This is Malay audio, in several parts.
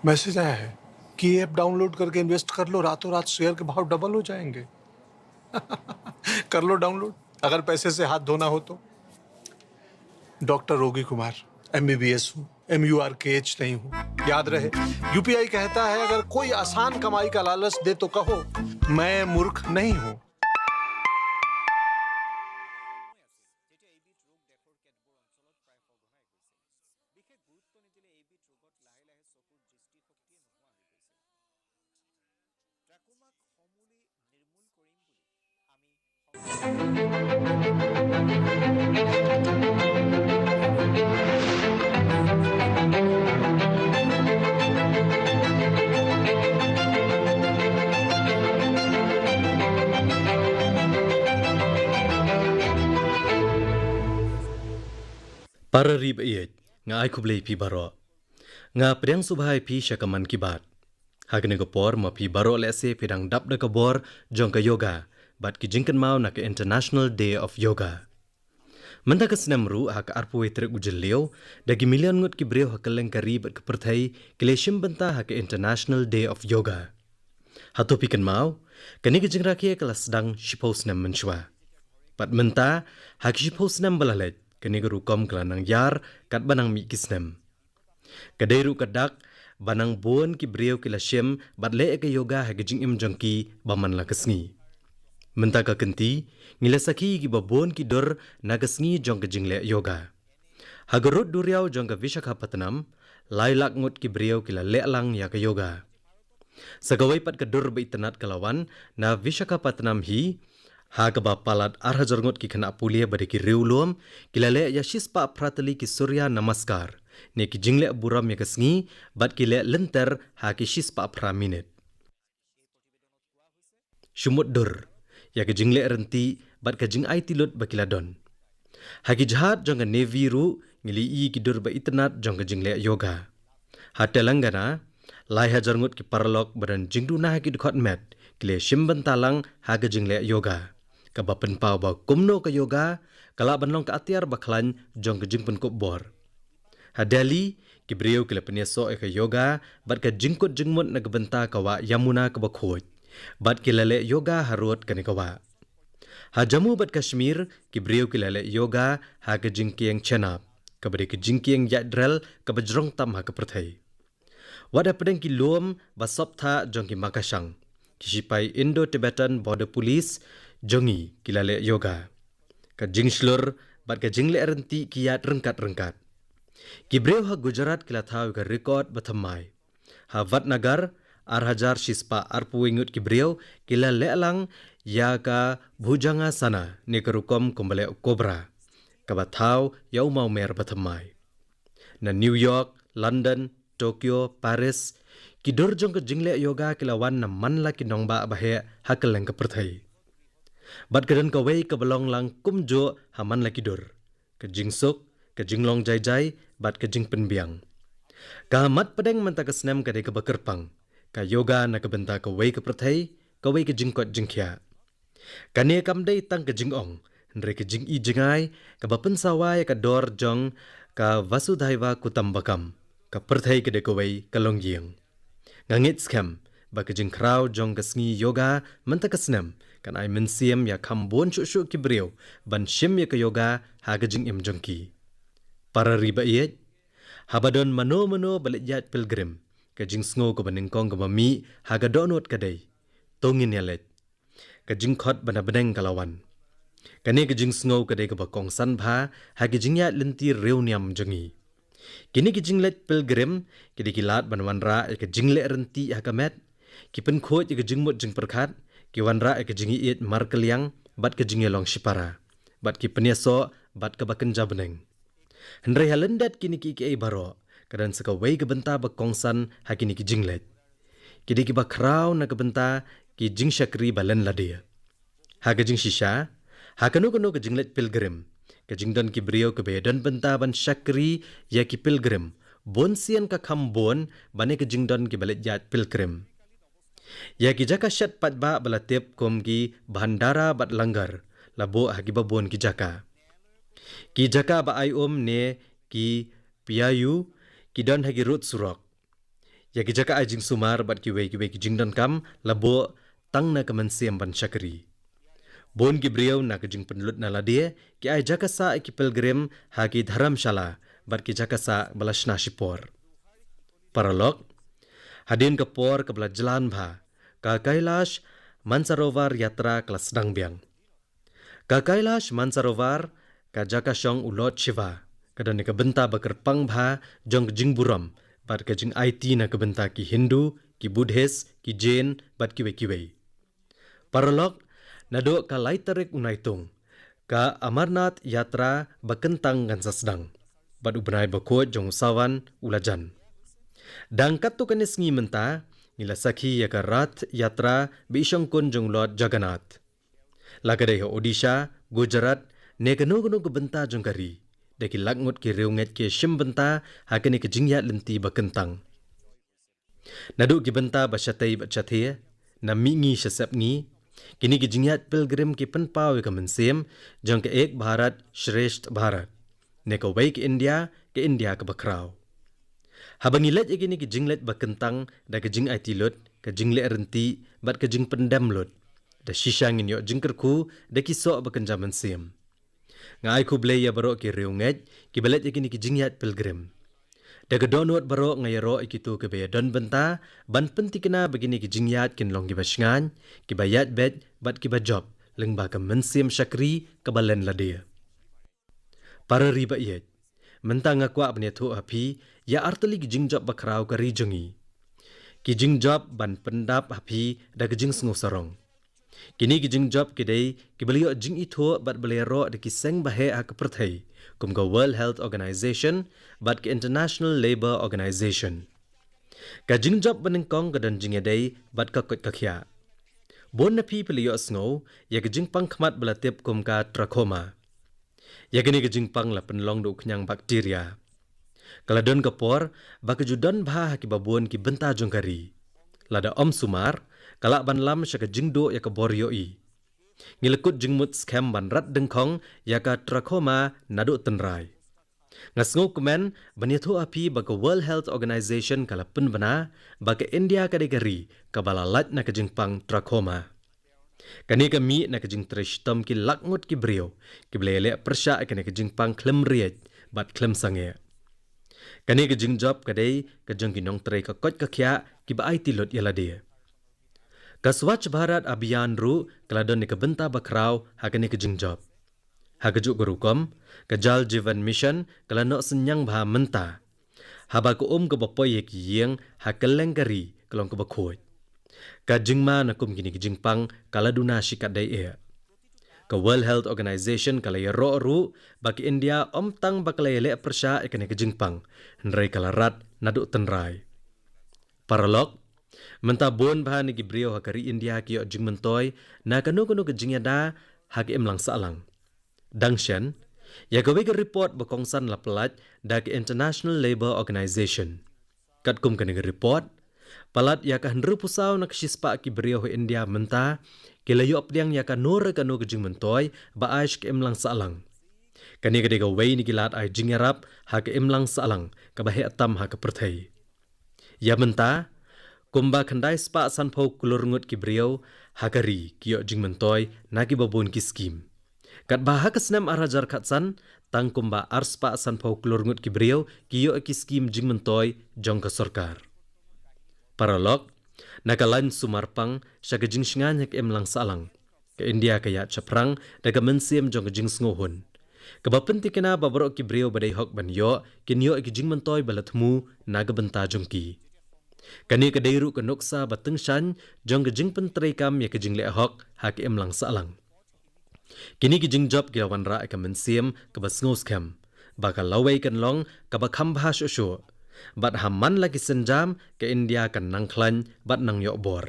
मैसेज आया है कि ये ऐप डाउनलोड करके इन्वेस्ट कर लो, रातों रात शेयर के भाव डबल हो जाएंगे। कर लो डाउनलोड, अगर पैसे से हाथ धोना हो तो। डॉक्टर रोगी कुमार, MBBS हूँ, MURKH नहीं हूँ। याद रहे, UPI कहता है अगर कोई आसान कमाई का लालच दे तो कहो मैं मूर्ख नहीं हूँ। Para rib iet nga ai kublei pi baro nga pedang subhai pi syakaman kibat hagne ko por ma pi baro le se pedang dap da kabor jong ka yoga bat ki jingkan mau na ka International Day of Yoga menta ka snamru hak arpu etre ujellio dagi milion ngut ki breu hakaleng kari bat ka perthai kileshim benta hak International Day of Yoga hatu pikan mau kani ki jingra ki kelas dang shipos nam menshwa pat menta hak shipos nam balalet kani guru kom kelanang yar kat banang mi kisnem kadairu kadak banang bon ki breu ki lashem batle ke yoga ha gijing im jongki baman la kasngi menta ka kenti ngilasaki ki babon ki dor na kasngi jong gijing le yoga hagarut duriau jong ka Visakhapatnam lailak ngut ki breu ki la le lang ya ka yoga sagawai pat ka dur ba itanat kalawan na Visakhapatnam hi Hagaba palat arhajarngot ki khana pulia bade ki reulom kilale ya shispa pratali ki surya namaskar ne ki jingle buram ya kasngi bat ki le lenter ha ki shispa pra minute shumut dur ya ki jingle renti bat ka jing ai tilut bakiladon ha ki jahat jong navy ru ngili i ki dur ba itnat jong jingle yoga ha telangana lai hajarngot ki parlok badan jingdu na ha ki dkhot met kile shimban talang ha ka jingle yoga kaba penpau ba kumno ka yoga kala banlong ka atiar baklan jong ka jingpen ko bor hadali ki breu kila peneso ka yoga bat ka jingkut jingmut na gebenta kawa yamuna ka bakhoj bat kilale yoga harut kani kawa ha Jammu bat Kashmir ki breu kilale yoga ha ka jingkieng chenap kabade ka jingkieng yadrel ka bajrong tam ha ka perthai wada pedeng ki lom ba soptha jong ki makasang kisipai Indo-Tibetan Border Police jongi kilale yoga ka jingslur bat ka jingle renti kiat rengkat ki breu ha Gujarat kila thau ka record bathamai ha Vatnagar arhajar shispa arpu ingut ki breu kila lelang ya ka bhujanga sana ne karukom kumbale kobra ka bathau yau mau mer bathamai na New York London Tokyo Paris ki dorjong ka jingle yoga kilawan na manla ki nongba bahe hakeleng ka perthai bat kadan ka wei ka belong lang kumjo haman laki dur ka jingsuk ka jinglong jai bat ka jing penbiang ka mat pedeng menta ka snem ka de ka bakerpang ka yoga na ka benta ka wei ka perthai ka wei ka jingkot jingkhya kane kam dei tang ka jingong ndre ka jing i jingai ka bapen sawai ka dor jong ka Vasudhaiva Kutambakam ka perthai ka de ka wei ka longyeng ngangit scam ba ka jing krau jong ka sngi yoga menta ka snem kan ai mensiam ya khambon chu ki breu ban shim ya ka yoga ha ka jing im jongki para riba iet habadon mano balijat pilgrim ka jing sngo ko baningkong ka mami ha ka donot ka dei tongin yalet ka jing khot bana beneng kalawan kane ka jing sngo ka dei ka bakong san bha ha ka jing ya lenti reuniam jongi kini ki jing let pilgrim ki dikilat banwanra ka jing le renti ha ka met ki pen khoj ka jing mot jing perkhat ki wanra ke jingi it markeliang bat ke jingi long shipara bat ki peneso bat ke baken jabeneng hendrai halendat kini ki ai baro kadan saka wei ke benta ba kongsan hakini ki jinglet kidi ki ba kraw na ke benta ki jing shakri balen ladia ha ke jing shisha ha kanu ke jinglet pilgrim ke jingdon ki brio ke bedan benta ban shakri ya ki pilgrim bon sian ka khambon bane ke jingdon ki balet jat pilgrim Ya ki jaka shat patba balatip kom ki bandara bat langgar labo hagi babon ki jaka. Ki jaka ba ai ne ki piayu ki don hagi rut surok. Ya ki jaka ajing sumar bat ki wei ki jing don kam labo tang na kemensiam ban syakri. Bon ki briau na kejing penlut na ladia ki ai jaka sa ki pilgrim hagi dharamshala bat ki jaka sa balashna shipor. Paralog hadin ke por ke belah jalan bha ka Kailash Mansarovar yatra kelas sedang biang. Ka Kailash Mansarovar ka jaka syong ulot Shiva kadan ni kebenta bakerpang bha jong jing buram bat ke jing IT na kebenta ki Hindu ki Buddhist ki Jain bat kiwe. Paralog nado ka laitarik unaitung ka Amarnath yatra bakentang gansa sedang bat ubnai bakot jong sawan ulajan. Dangkat tu kanis ngi menta nila sakhi ya ka rath yatra bisyong kun jong Lord Jagannath. Lagadai ho Odisha, Gujarat ne kanu benta jong kari. Deki lagngot ki reunget ki shim benta hakani ke jingyat lenti bakentang. Nadu ki benta basyatai batsyathe na mingi syasap ngi kini ki jingyat pilgrim ki penpaw ka mensem jong ke ek Bharat Shresht Bharat. Ne ka wai ke India ke bakrau. Habang ilet ikini ke jinglet bakentang da ke jing IT lot ke jinglet renti bat ke jing pendam lot da shisha ngin yo jingkerku da ki sok bakenja mensem. Ngai ku blay ya baro ki reunget ki belet ikini ke jingyat pilgrim. Da ke donot baro ngai ro ikitu ke baya don benta ban penti kena begini ke jingyat kin long ki basngan ki bayat bet bat ki bajob leng ba ke mensem syakri ke balen ladia. Para riba iet mentang akwa bnethu api ya artali ki jingjob bakrau ka rijongi. Ki jingjob ban pendap api da ke jing sengu sarong. Kini ki jingjob kidai ki beliau jing itho bat belero de ki seng bahe ak perthai kum ka World Health Organization bat ki International Labour Organization. Ka jingjob banengkong ka dan jingedai bat ka kot kakhya. Bon napi beliau sengu ya ke jing pangkhmat belatip kum ka trachoma. Ya gini ke jing pang la penlong do kenyang bakteria. Kaladon kapor bakajudon bah ki babon ki benta jongkari. Lada om sumar kalak ban lam syaka jingdo ya ka boryoi. Ngilekut jingmut scam ban rat dengkong ya ka trachoma nado tenrai. Ngasngo kemen banyathu api baka World Health Organization kala penbana baka India kadegari kabalalat na ka jingpang trachoma. Kani kami na ka jing trishtam ki lakngot ki brio ki blele persya kani ka jing pang klem riet bat klem sange. Kani ka jing job kadai ka jing kinong tre ka kot ka kya ki ba IT lot yala dia. Ka Swachh Bharat Abhiyan ru kaladon ni ka benta bakrau ha kani ka jing job. Ha ka juk gurukom ka Jal Jeevan Mission kala no senyang bha menta. Ha ba ko ka bapoy ki yeng ha keleng kari kalong ka bakhot. Ka jingma na kum gini jingpang kala duna shikat dai e. Ka World Health Organization kala ya ro ru baki India tang bakala le persya ikane ke jingpang nrai kala rat nadu tenrai. Paralog menta bon bahan ni gibrio hakari India ki jing mentoy na kanu ke jingyada hak imlang salang. Dangshan ya gawe ke report bakongsan la pelat da ke International Labour Organization. Kat kum ke report palat ya kan rupusau nak sispa ki beriau India menta kilayo apdiang ya kan nora kan no gejing mentoy ba aish ke imlang salang. Kani kadega wei ni gilat ai jingarap ha ke imlang salang ka bahe atam ha ke perthai. Ya menta kumba khandai spa sanpau kulurngut ki beriau hakari kiyo jing mentoy naki babon ki skim. Kat bah ke senam arajar khatsan tang kumba arspa sanpau kulurngut ki beriau kiyo ki skim jing mentoy jong ka sarkar. Paralog, nakalan sumarpang siya kajing singan hak imlang salang. Ka India kaya chaprang daga mensiem jong kajing sngohon. Kabapenti kena babaro ki brio badai hok banyo kinyo ikijing mentoy balatmu nagabenta jong ki. Kani kadairu kanoksa batengsan jong kajing pentreikam ya kajing le hok hak imlang salang. Kini kajing job gilawan ra ka mensiem kabasngos kam. Bakal laway kan long kabakambha syosyo. Bat haman lagi senjam ke India kan nangklan bat nang yok bor.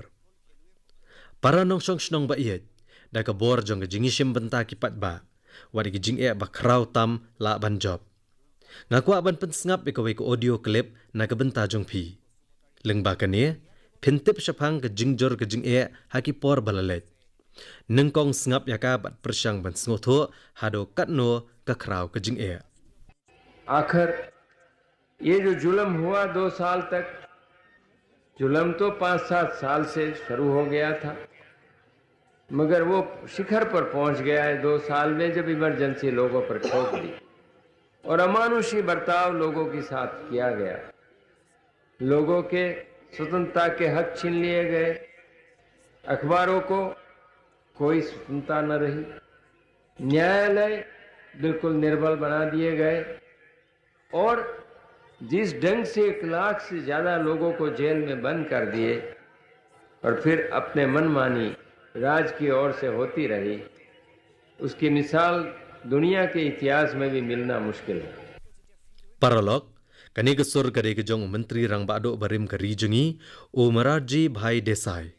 Para nong syong snong ba iet, da ka bor jong ka jingishim benta kipat ba, wadi ki jing ba kraw tam la ban job. Ngaku aban pensngap ikawi ko audio clip na ka benta jong pi. Leng ba kani, Pentip syapang ke jingjor ke jing haki por balalet. Nengkong sengap yaka bat persyang ban sengotho hado katno ke kraw ke jing आखिर ये जो जुल्म हुआ 2 साल तक, जुल्म तो 5-7 साल से शुरू हो गया था, मगर वो शिखर पर पहुंच गया है 2 साल में जब इमरजेंसी लोगों पर ठोक दी और अमानुषी बर्ताव लोगों के साथ किया गया। लोगों के स्वतंत्रता के हक छीन लिए गए, अखबारों को कोई स्वतंत्रता न रही, न्यायालय बिल्कुल निर्बल बना दिए गए और जिस ढंग से 1 लाख से ज्यादा लोगों को जेल में बंद कर दिए और फिर अपने मनमानी राज की ओर से होती रही, उसकी मिसाल दुनिया के इतिहास में भी मिलना मुश्किल है। Paralog, kani kesur kare ke jong menteri rang bado barim ke rijungi o Maraji Bhai Desai.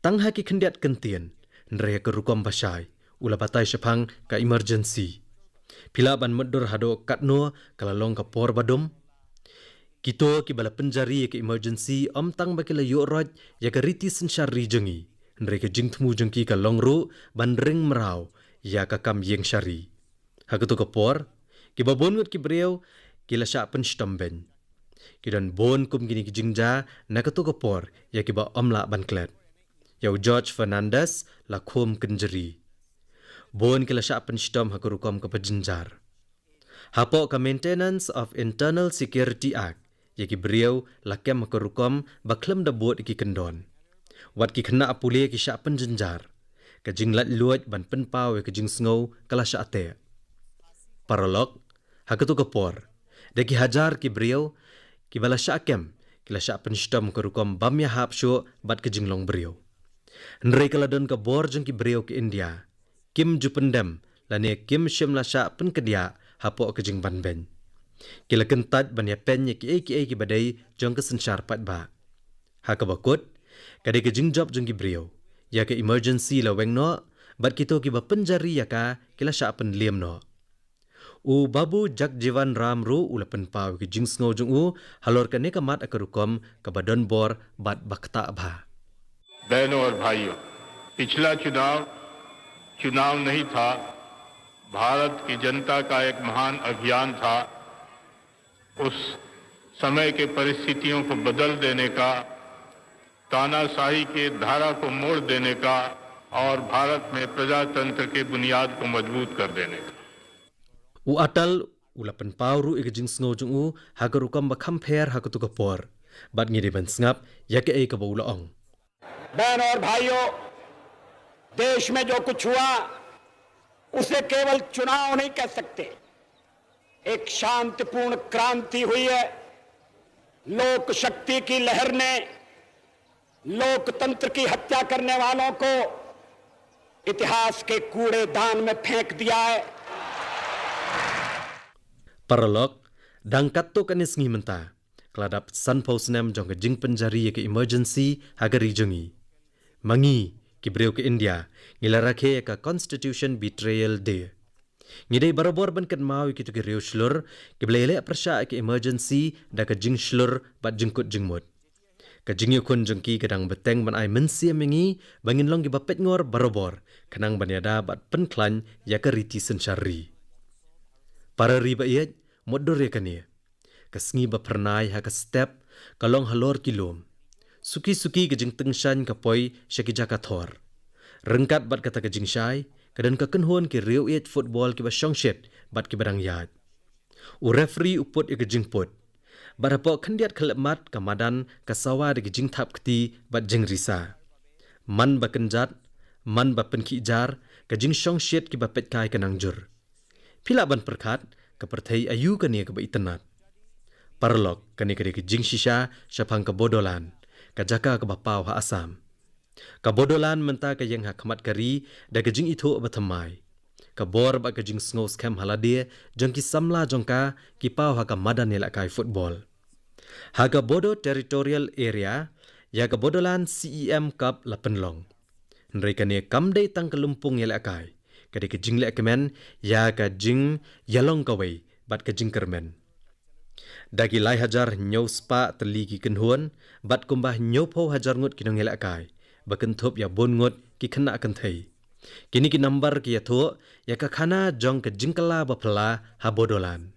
Tang haki kendiat kentian, nraya ke rukom basai, ula batai syapang ka emergency. Pila ban medur hado katno kalalong ka por badom. Kito ki bala penjari ke emergency tang bakila yo roj ya ke riti sensyar rijungi. Nraya ke jingtmu jengki ka longru ban ring merau ya ka kam yeng syari. Hakuto ka por, ki babon ngut ki breu ki lasya penstamben. Ki dan bon kum gini ki jingja nakato ka por ya ki ba omla ban klet. Yau George Fernandez la khom kenjeri. Bon kila sya penstam hakurukom ke penjenjar. Hapo ka Maintenance of Internal Security Act yaki beriau lakem hakurukom baklem da buat ki kendon. Wat ki kena apule ki sya penjenjar. Ka jinglat luat ban penpau ke jing sngau kala sya ate. Paralog hakutu ka por. Deki hajar ki beriau ki bala sya kem kila sya penstam hakurukom bamya hapsyo bat ke jinglong beriau. Nrei kala don ka bor jeng ki beriau ke India. Kim Jupendam lane Kim Shimla Sha pen kedia hapo ke jing ban ben. Kila kentat ban ya pen ki ki badai jong ke sensyar pat ba. Ha ka bakut kade ke jing job jong ki brio. Ya ke emergency la weng no bat kito ki ba penjari ya ka kila sha pen liem no. U babu Jagjivan Ram ru ula pen pau ki jing sngo jong u halor ka ne ka mat akarukom ka badon bor bat bakta ba. बहनों और भाइयों, पिछला चुनाव नहीं था, भारत की जनता का एक महान अभियान था। उस समय के परिस्थितियों को बदल देने का, तानाशाही के धारा को मोड़ देने का और भारत में प्रजातंत्र के बुनियाद को मजबूत कर देने का। U atal ulapan pauru ike jing sngo jung u hagarukam bakam pher hakutu kapor. Bat ngiri ban sngap yake ka baula ong. बहन और भाइयों, देश में जो कुछ हुआ उसे केवल चुनाव नहीं कह सकते। एक शांतिपूर्ण क्रांति हुई है। लोक शक्ति की लहर ने लोकतंत्र की हत्या करने वालों को इतिहास के कूड़ेदान में फेंक दिया है। Paralog dangkat to kanis ngi menta. Keladap san pausnam jong ke jing penjari ke emergency hagari jongi. Mangi ki breu ke India ngilarakhe ka Constitution Betrayal Day. Ngidai barabor ban kan mau ki to ke reu shlur ki blele prasha ke emergency da ka jing shlur bat jingkut jingmut. Ka jing yukun jongki kadang beteng ban ai mensia mengi bangin long ki bapet ngor barabor kanang banyada bat penklan ya ka riti sensyari. Para riba iet modor ya kania. Kasngi ba pernai ha ka step kalong halor kilom. Suki-suki ke jing tengshan ka poi syakija ka thor. Rengkat bat kata ke jing syai, kadan ka kenhon ke reu iet football ki ba syongshet bat ki barang yad. U referee uput ke jing put. Bat hapo kendiat kelemat ka madan ka sawa de ke jing thap keti bat jing risa. Man ba kenjat, man ba penkijar, ka jing syongshet ki ba pet kai kanang jur. Pila ban perkat ka perthai ayu kania ka ba itenat. Parlok kani kade ke jing shisha syapang ka bodolan. Kajaka ke bapau ha Asam. Kabodolan menta ke yang ha khamat kari da ke jing itho bathamai. Kabor ba ke jing sngo scam halade jong ki samla jongka ki pau ha ka madan yela kai football. Ha ka Bodo Territorial Area ya ka bodolan CEM Cup lapenlong. Nrei kane kamdei tang kelumpung yela kai. Kade ke jing le kemen ya ka jing yalong kawai bat ke jing kermen. Dagi lai hajar nyau spa teli ki kenhuan, bat kumbah nyau po hajar ngut ki nongel akai, bakentup ya bon ngut ki kena kentai. Kini ki nambar ki ya thuak, ya kakhana jong ke jingkala bapela habodolan.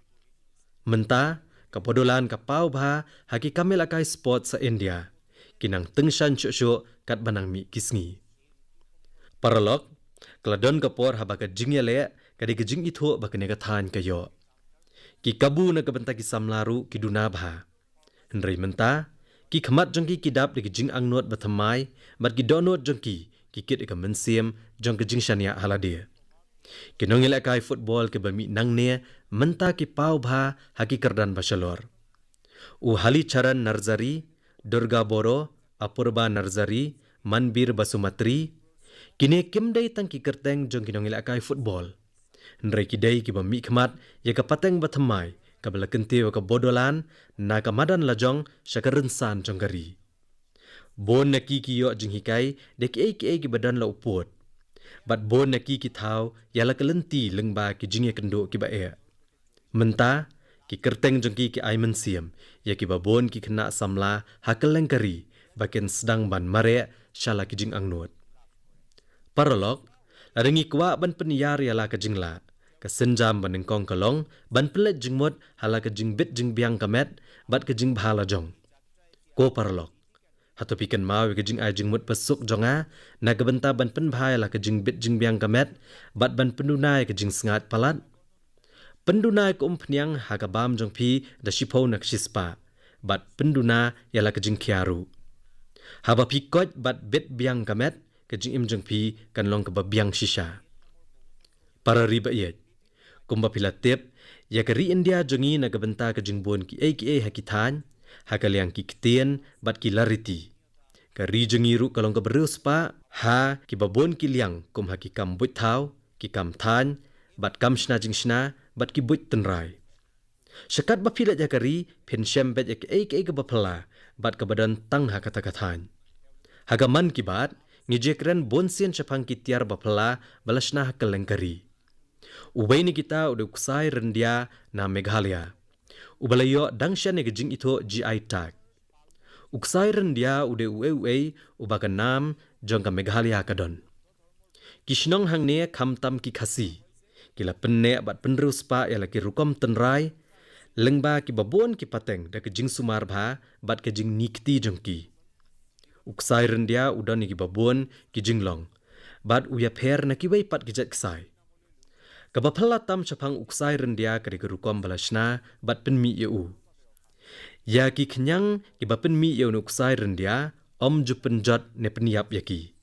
Menta, kapodolan kapau bha haki kamel akai sport sa India, kinang tengshan syuk-syuk kat banang mi kisngi. Paralog, keladon kapor habaka jingya le, kadi ke jing ithuak bakane kathan kayo. Ki kabu na kabenta ki samlaru ki duna bha. Hendrai menta, ki khamat jong ki kidap de ki jing angnot bathamai, bat ki donot jong ki kit ka mensiem jong ke jing shania haladia. Ki nongel akai football ke bami nang ne menta ki pau bha haki kerdan basalor. U hali charan narzari, Durga Boro, Apurba narzari, Manbir Basumatri, kini kimdai tang ki kerteng jong ki nongel akai football. Nrai kidai ki bami khmat ya ka pateng bathamai ka bala kentiu ka bodolan na ka madan lajong syakarensan jong gari. Bon na ki yo jing hikai de ki badan la upot. Bat bon na ki thau ya la kelenti lengba ki jing kendo ki ba e. Menta ki kerteng jong ki ai mensiam ya ki babon ki kena samla hakeleng kari baken sedang ban mare shala ki jing angnot. Paralog larengi kwa ban peniyar ya la ka jingla. Ka senjam ban engkong kalong ban pelet jingmot hala ka jing bit jing biang kamet bat ka jing bhala jong. Ko paralog Hato pikan mau ke jing ai jing mut pesuk jonga na gebenta ban penbhai la ke jing bit jing biang kamet bat ban pendunai ke jing sengat palat. Pendunai ke umpniang haga bam jong pi da shipo nak shispa bat penduna ya la ke jing kiaru. Haba pi kot bat bit biang kamet ke jing im jong pi kan long ke ba biang shisha. Para riba iet. Kumba pila tip ya ke ri India jongi na gebenta ke jing bon ki hakitan hakaliang ki kitien bat ki lariti. Ka ri jengiru kalong ka berus pa ha ki babon ki liang kum ha ki kam but thau ki kam than bat kam shna jing shna bat ki but tenrai. Syakat bapila ja kari pen shem bet ya ki ka bapala bat ka badan tang ha kata kathan. Hagaman ki bat ngijekren bon sien syapang ki tiar bapala balashna ha kaleng kari. Ubay ni kita udah kusai rendia na Meghalaya. Ubalayo dangshan ne jing ito GI tag. Uksai rendia ude uwe ubakan nam jong ka Meghalaya kadon. Kishnong hang ne kamtam ki khasi. Kila penne bat penrus pa ya laki rukom tenrai. Lengba ki babon ki pateng da ke jing sumar bha bat ke jing nikti jong ki. Uksai rendia udan ni ki babon ki jing long. Bat uya per na ki wei pat ki jet ksai. Kabapala tam syapang uksai rendia kari kerukom balashna bat penmi yeu. Ya ki kenyang ki ba penmi yeu uksai rendia om ju penjot ne peniap yaki.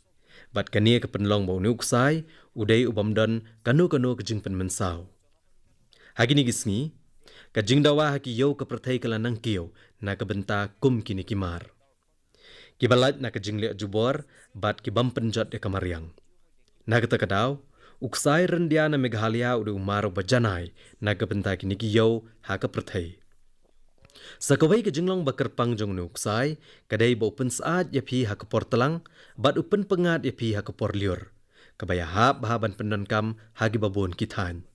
Bat kania ke penlong bau ne uksai udai ubamdon kanu ke jing pen mensau. Hagini gisngi ka jing dawa haki yeu ke pertai kala nang kiau na ke benta kum kini kimar. Ki balat na ke jing le jubor bat ki bam penjot de kamariang. Na kata kadau uksai rendia na Meghalaya udah umaro bajanai na gebenta kini kiyau ha ka perthai. Sakawai ke jinglong bakerpang jong nu uksai kadai ba upen saat ya pi ha ka portelang bat upen pengat ya pi ha ka porliur. Kabaya hap bahaban pendonkam hagi babon kithan.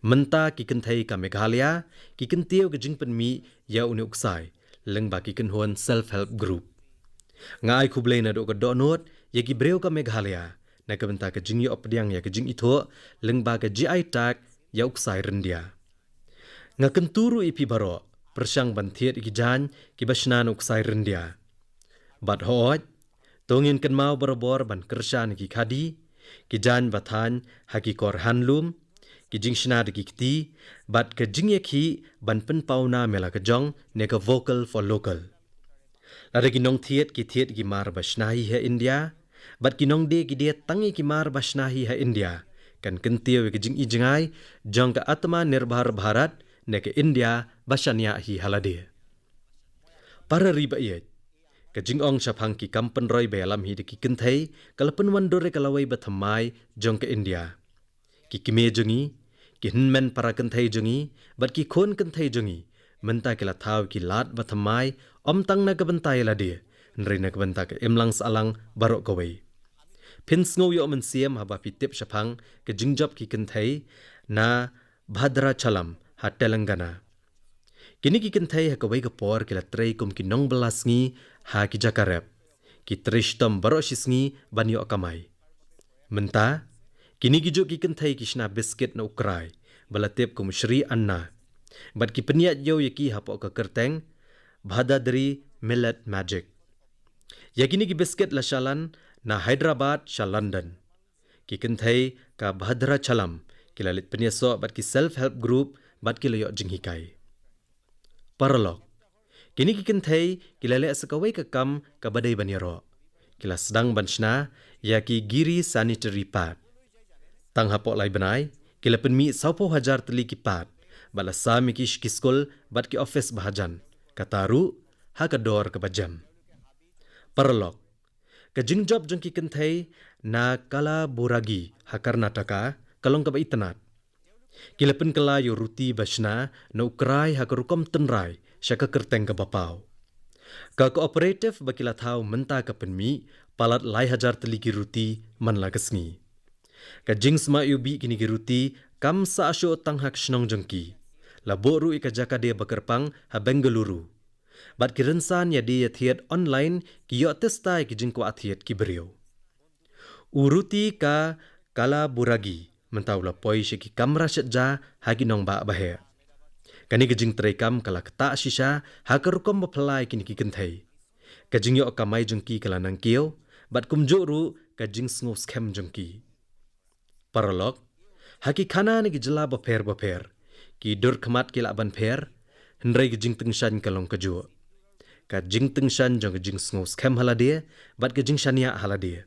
Menta ki kenthai ka Meghalaya ki kentiau ke jing penmi ya uni uksai leng ba ki kenhuan self-help group. Ngai kublai na do ka donot ya ki breu ka Meghalaya na kabenta ke jing yo opdiang ya ke jing ito lengba ke GI tag ya uksai rendia. Nga kenturu ipi baro persyang bantiet iki jan ki basnan uksai rendia. Bat hoot tongin ken mau barabor ban kershan ki khadi ki jan bathan haki kor handloom ki jing shna de ki kti bat ke jing ki ban pen pauna mela ke jong ne ke vocal for local. Lada ki nong thiet ki mar basnahi he India bat kinong de ki dia tangi ki mar basnahi ha India kan kentiu ke jing ijngai jong ka atma nirbhar Bharat ne ke India basanya hi halade. Para riba ye ke jing ong syapang ki kampen roi belam hi de ki kenthai kalapen wandore kalawai bathamai jong ke India. Ki kime jongi ki hinmen para kenthai jongi bat ki khon kenthai jongi menta kila thau ki lat bathamai om tang na kebentai lade nri na kebenta ke imlang salang barok kawai. Pins ngau yo mensiam haba pitip syapang ke jingjop ki kenthai na Bhadra Chalam ha Telangana. Kini ki kentai ha kawai kapor kila trei kum ki nong belas ngi ha ki jakarep. Ki trishtom baroshis ngi banyo akamai. Menta, kini ki juk ki kentai ki shna biscuit na ukrai. Balatip kum Shri Anna. Bat ki peniat yo yaki hapok ke kerteng. Bhadadri Millet Magic. Yakini ki biscuit la shalan na Hyderabad sha London. Ki kentai ka Bhadra Chalam. Kila lit peniaso bat ki self-help group bat ki loyok jinghikai. Paralog. Kini ki kentai kila le asakawai ka kam ka badai banyaro. Kila sedang banshna ya ki Giri Sanitary Pad. Tang hapok lai benai kila penmi 1,000 teli ki pad. Bala sami ki shkiskol bat ki office bahajan. Kataru ha ka dor ka bajam. Paralog. Ka jingjob jong ki kentai na Kala Buragi ha Karnataka kalong ka ba itanat. Kila pen kala yo ruti bashna na ukrai ha karukom tenrai sya ka kerteng ka bapau. Ka cooperative bakila thau menta ka penmi palat lai hajar teliki ruti man la kasngi. Ka jingsma yubi kini ki ruti kam sa asyo tang hak shnong jongki. La boru ika jaka dia bakerpang ha Bengaluru. Bat ki rensan ya dia thiet online ki yo testai ki jingko athiet ki beriau. Uruti ka Kala Buragi mentau la poi shiki kamra shetja hagi nong ba bahe. Kani kejing terekam kala keta shisha hakarukom bapelai kini ki kentai. Kejing yo kamai jengki kala nang kio bat kumjuru kejing sngo scam jengki. Paralog haki khana ni ki jela baper ki dur khamat ki laban pher hendrai kejing tengshan kalong kejo. Kejing tengshan jong kejing sngo scam haladia bat kejing shania haladia.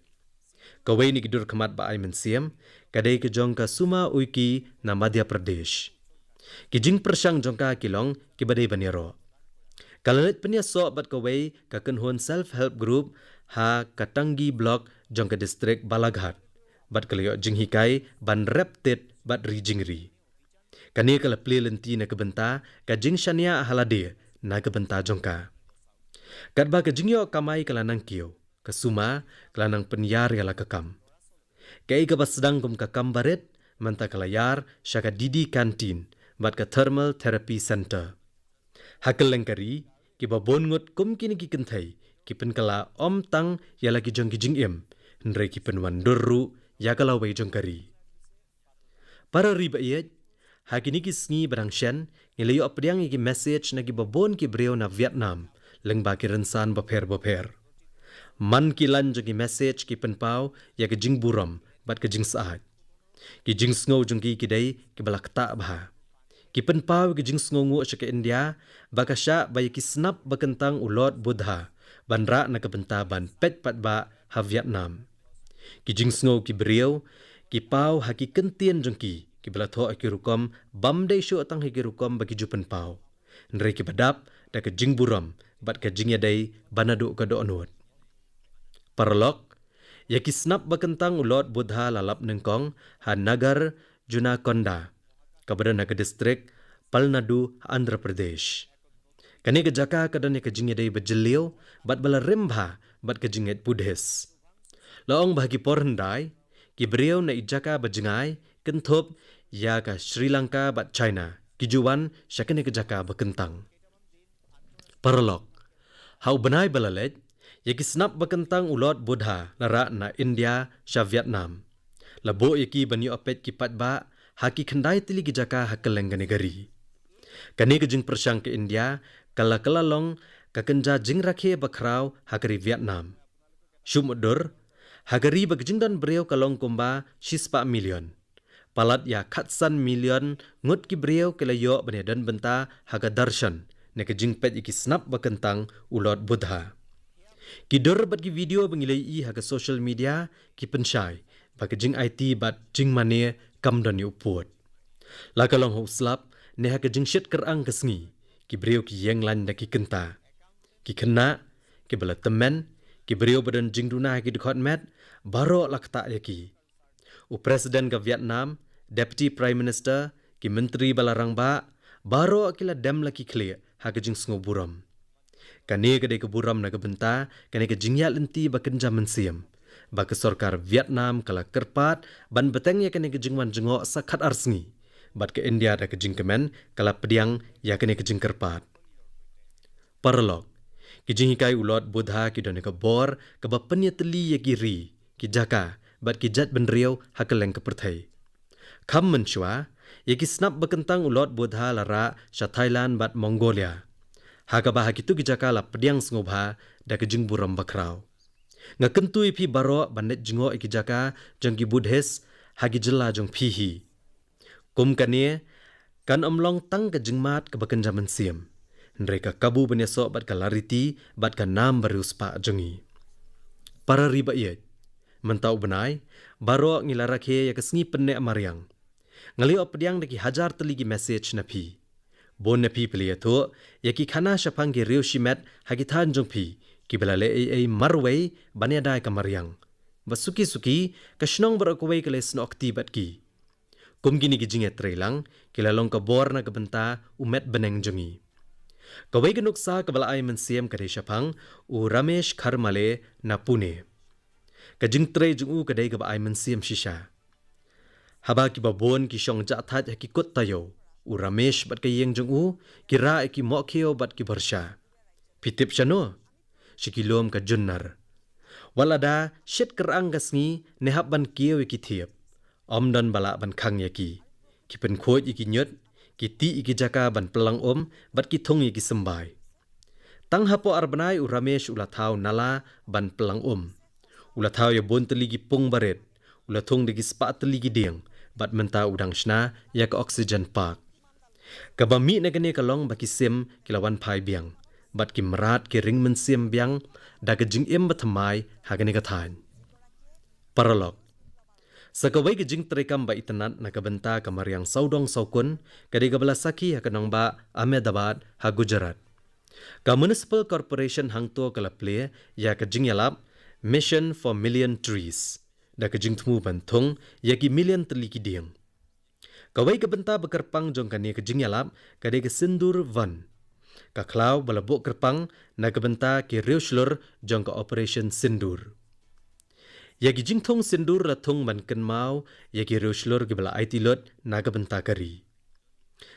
Kawai ni kidur khamat ba ai mensiam kadai ke jongka Suma Uiki na Madhya Pradesh. Kijing persang jongka kilong ki badai banero. Kalalit penia so bat kawai ka kenhon self-help group ha Katangi block jongka distrik Balaghat. Bat kalayo jinghikai ban reptit bat rijingri. Kani kala plelenti na kebenta ka jing shania halade na kebenta jongka. Katba ka jingyo kamai kala nangkio. Kasuma kelanang penyar yala kekam. Kai ka sedang kum kakam baret manta kalayar syaka didi kantin bat ka thermal therapy center. Hakal lengkari ki babon ngut kum kini ki kentai ki penkala om tang yala ki jong ki jing im ndre ki penwan durru ya kala wei jong kari. Para riba iet hakini ki sngi barang shen ngelayo apdiang ki message na ki babon ki breo na Vietnam lengba ki rensan baper. Man ki lan jong ki message ki penpau ya ke jing buram bat ke jing saat. Ki jing sngo jong ki kidai ki balak ta bah. Ki penpau ki jing sngo ngu ke India bakasya bayi ki snap bakentang ulot Buddha banra na kebenta ban pet pat ba ha Vietnam. Ki jing sngo ki beriau ki pau haki kentien jong ki balatho ki rukom bam dai sho tang ki rukom bagi ju penpau. Nre ki badap da ke jing buram bat ke jing ya dai banadu ka do onut. Paralog, ya kisnap bakentang ulot Buddha lalap nengkong ha Nagar Junakonda, kabadan naga distrik Palnadu, Andhra Pradesh. Kani ke jaka kadan ya kejingnya day bejeliu, bat bala rembha bat kejinget Buddhis. Laong bahagi porhendai, ki beriau na ijaka bajengai, kentup ya ka Sri Lanka bat China, kijuan syakani ke jaka bakentang. Paralog, hau benai balalet, yaki snap bakentang ulot Buddha lara na India sha Vietnam. Labo yaki banyu apet ki patba haki khendai tili ki jaka hakeleng negari. Kani ke jing persang ke India kala long ka kenja jing rakhe bakrau hakari Vietnam. Shumudur hagari bagjingdan breu kalong kumba shispa million. Palat ya khatsan million ngut ki breu kelayo banedan benta haga darshan ne ke jing pet yaki snap bakentang ulot Buddha. Kidur bat ki video bangilai i haga social media ki pensyai bagi jing IT bat jing mane kam dan yu puat. La kalong ho slap ne haga jing shit kerang kesngi ki beriau ki yang lan da ki kenta. Ki kena ki bala temen ki beriau badan jing duna ki dekat mat baro lakta yaki. U presiden ka Vietnam, deputy prime minister ki menteri balarang ba baro akila dem laki clear haga jing sngo buram. Kani kedai keburam na kebenta, kani ke jingya lenti bakenja mensiam. Baka sorkar Vietnam kala kerpat, ban betengnya kani ke jingwan jengok sakat arsngi. bat ke India da ke jingkemen kala pediang ya kene ke jingkerpat. Paralog, ki jinghikai ulot Buddha ki done ke bor ke bapenya teli ya giri ki jaka bat ki jat benriau hakeleng ke perthai. Kam menchua ya ki snap bekentang ulot Buddha lara sha Thailand bat Mongolia. Hakabah hakitu ki jaka la pediang sengobha da ke jingburam bakrau. Ngakentu ipi baro bandet jingo iki jaka jangki Buddhis hagi jela jong pihi. Kum kanie kan omlong tang ke jingmat ke bakan zaman siam. Mereka kabu benesok bat kalariti bat ka nam baru spa jongi. Para riba iet. Mentau benai baro ngilarakhe ya kesengi penne amariang. Ngalio pediang deki hajar teligi message napi. Bon napi peliatu ya ki khana syapang ki riu shimet hagi than jong pi. Kibala le ai marway bania dai kamariang. Basuki-suki kasnong berakway kale snokti bat ki. Kum gini gijinget trailang kila long ka bor na kabenta umet beneng jongi. Kaway ganuksa kabala ay mensiam kadai syapang u Ramesh Kharmale na Pune. Kajing tray jung u kadai kaba ay mensiam shisha. Haba ki babon ki syong jathat hakikut tayo. U Ramesh bat kayeng jung u kira ki mokheo bat ki bersha. Pitip syano. Sikilom ka junnar. Walada syet kerang gasngi nehap ban kieu iki thiep. Omdan bala ban khang yaki. Ki pen khoj iki nyot, ki ti iki jaka ban pelang bat ki thong iki sembai. Tang hapo arbanai u Ramesh ulathau nala ban pelang Ulathau ya bon teligi pung baret. Ulathong degi spa teligi diang bat menta udang shna ya ka oksigen park. Kabami na gane kalong baki sim kilawan pai biang. Bat ki merat ki ring mensiam biang da ke jing em bathamai hagane kathan. Paralog. Sakawai ke jing terekam ba itanat na kabenta kamariang saudong saukun kadi kabala saki hakanong ba Ahmedabad ha Gujarat. Ka Municipal Corporation hangto kalaple ya ke jing yalap Mission for Million Trees. Da ke jing tmu bantung ya ki million teliki diang. Kawai kabenta bekerpang jong kani ke jing yalap kadi ke Sindur Van. Kaklau balabuk kerpang na kabenta ki riuslur jong ka Operation Sindur. Yagi jingthong Sindur rathong man kenmau yagi riuslur ki bala IT lot na kabenta kari.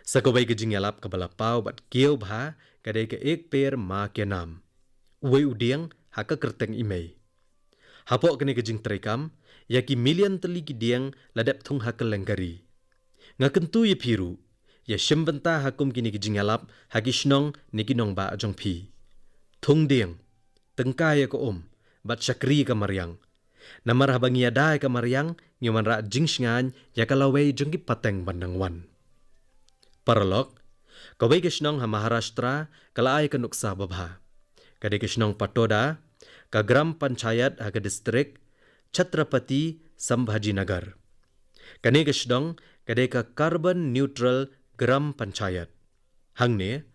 Sakawai ke jingalap ka bala pau bat kieu bha kadai ke ek per ma ke nam. Uwai udiang haka kerteng imei. Hapok kene ke jing trekam yagi million teli ki diang ladap thong haka lengkari. Ngakentu ye piru ya shimbenta hakum kini kijingalap hagishnong nikinong ba ajong pi. Thung diang, tengkaya ko bat syakri ka mariang. Namar habang yadai ka mariang, nyuman ra jingsngan ya kalaway jong pateng bandang wan. Paralog, kaway kishnong ha Maharashtra kalaay ka nuksa babha. Kade kishnong Patoda, ka Gram Panchayat ha ka distrik, Chhatrapati Sambhajinagar. Kane kishnong kade ka Carbon Neutral Gram Panchayat. Hangne,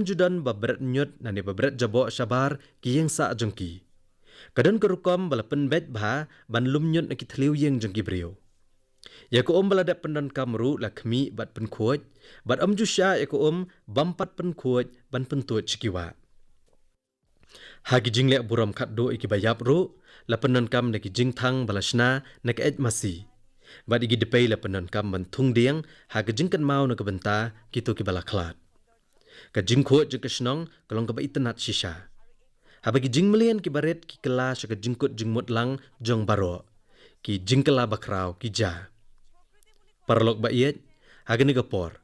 judan babret nyot na ni babret jabo syabar kiyeng sa jengki. Kadon kerukom bala penbet bha ban lumnyot na kitliw yeng jengki brio. Ya ko bala dap pendon kamru lakmi bat penkuot, bat jusya ya ko bampat penkuot ban pentuot cikiwa. Hagi jinglek buram katdo iki bayap ru, la pendon kam na ki jingthang balasna na ka masi. Bat igi depay la penon kam bantung diang ha kejingkan mau na kabenta kito ki balaklat. Kajing khot je kesnong kalong ka baitanat shisha. Ha bagi jing melian ki baret ki kela sa kajingkot jingmot lang jong baro. Ki jingkala bakrau ki ja. Paralog ba iet ha gani gapor.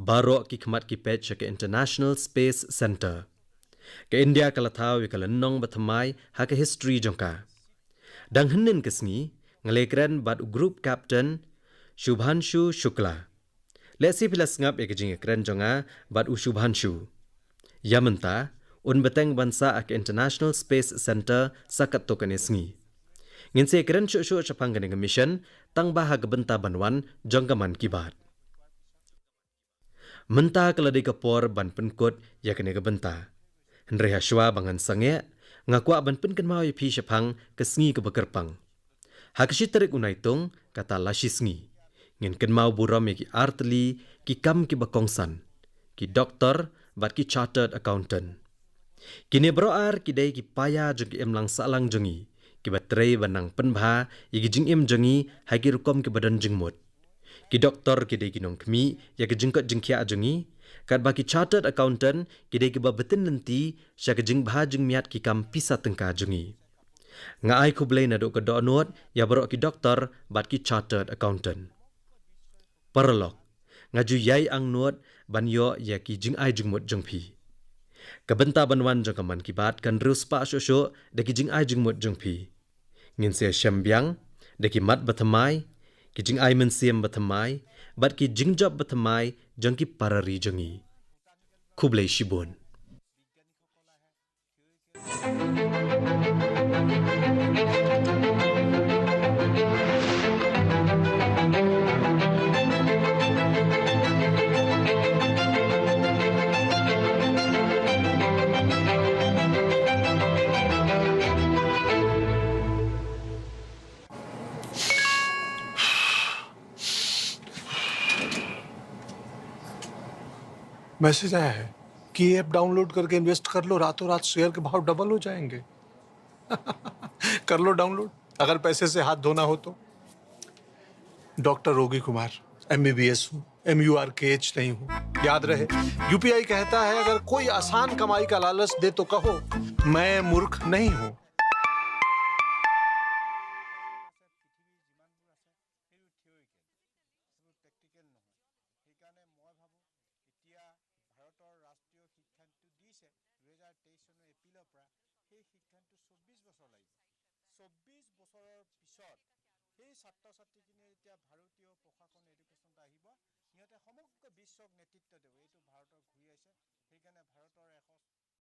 Baro ki khamat ki pet sa ka International Space Center. Ka India kalathaw wi kalanong bathamai ha ka history jongka. Dang henin kesngi ngalekren bat group captain Shubhanshu Shukla. Lesi pilas ngap ekajing ekren jonga bat Shubhanshu. Yamenta beteng bansa ak International Space Center sakat tokan esngi. Nginse ekren syuk syapang ganing mission tang bahag benta banwan jongkaman kibat. Menta kaladi kapor ban penkot yakane benta. Henry Hashwa bangan sange ngakwa ban penkan mau pi syapang kesngi ke bekerpang. Hakashitarik unaitung kata lasisngi. Ngin ken mau buram ki artli ki kam ki bakongsan. Ki doktor bat ki chartered accountant. Kini broar ki dai ki paya jeng ki emlang salang jengi. Ki batrei banang penbha ki jing em jengi hagi rukom ki badan jengmut. Ki doktor kidai kinong kemi ya ke jengkat jengkia ajengi kat baki chartered accountant kidai ke babetin nanti sya ke jeng bahajeng miat ki kam pisa tengka ajengi. Nga ai ku belai naduk ke donot ya barok ki doktor bat ki chartered accountant. Paralog ngaju yai ang nuat ban yo ya ki jeng ai jengmut jengpi. Kebenta banwan jeng kaman kibat kan rius pa syo de ki jeng ai jengmut jengpi. Ngin se syambiang de ki mat batamai ki jing ai mensiam batamai bat ki jingjob batamai jang ki parari jangi kublai shibun. Message आया है कि ये app download करके इन्वेस्ट कर लो, रातों रात शेयर के भाव डबल हो जाएंगे। कर लो डाउनलोड, अगर पैसे से हाथ धोना हो तो। डॉक्टर रोगी कुमार, MBBS हूँ, MURKH नहीं हूँ। याद रहे, UPI कहता है अगर कोई आसान कमाई का लालच दे तो कहो मैं मूर्ख नहीं हूँ। সেই ছাত্ৰ ছাত্ৰীখিনিয়ে এতিয়া ভাৰতীয় প্ৰশাসন এডুকেশ্যনত আহিব, সিহঁতে সমগ্ৰ বিশ্বক নেতৃত্ব দিব। এইটো ভাৰতৰ ঘূৰি আহিছে, সেইকাৰণে ভাৰতৰ